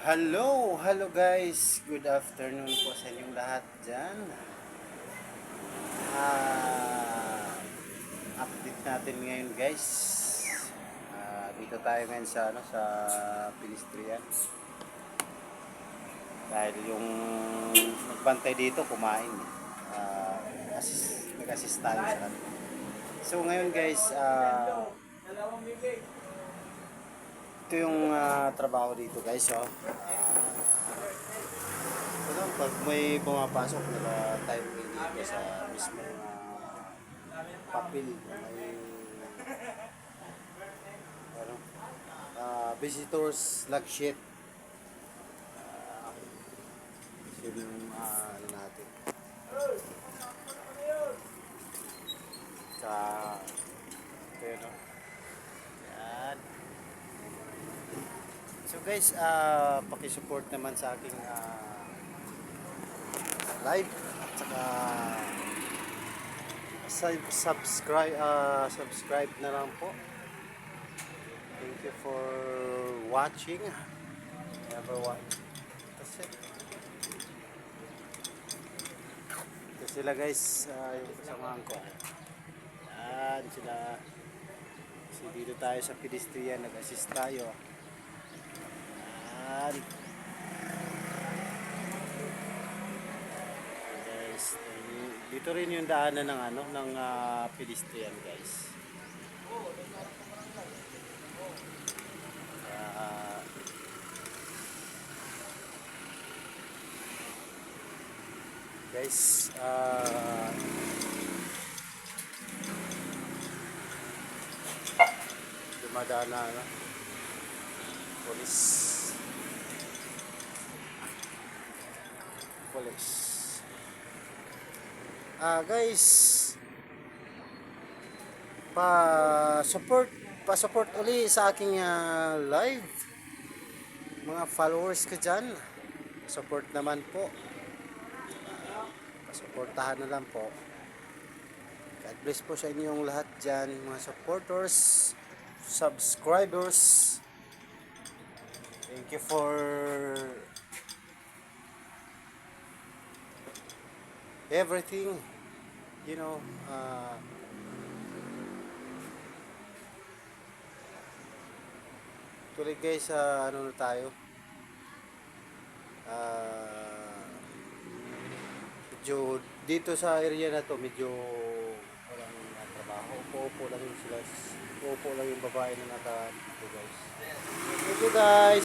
Hello guys. Good afternoon po sa inyong lahat dyan. Ah, Update natin ngayon guys. Dito tayo ngayon sa Pilistrian. Dahil yung nagbantay dito kumain. Nag-assist tayo sa kanila. So ngayon guys, ito yung trabaho dito guys. Pag may pumapasok, tayo dito sa mismo papel. May ano, visitors log sheet. Yun yung natin. Sa ito no. Yan. So guys, paki-support naman sa aking live at saka subscribe na lang po. Thank you for watching everyone. Ito sila guys, yung kasamahan ko. Yan sila. So dito tayo sa pedestrian, nag-assist tayo. Yan. Dito rin yung daanan ng pedestrian guys. Guys, dumadaan na police. Guys, pa-support uli sa aking live. Mga followers ko dyan, support naman po. Pasuportahan na lang po. God bless po sa inyong lahat dyan, mga supporters, subscribers. Thank you for everything, you know. Tuloy guys, ano na tayo, medyo dito sa area na to medyo walang trabaho. Upo lang yung babae na naka dito guys. Thank you guys.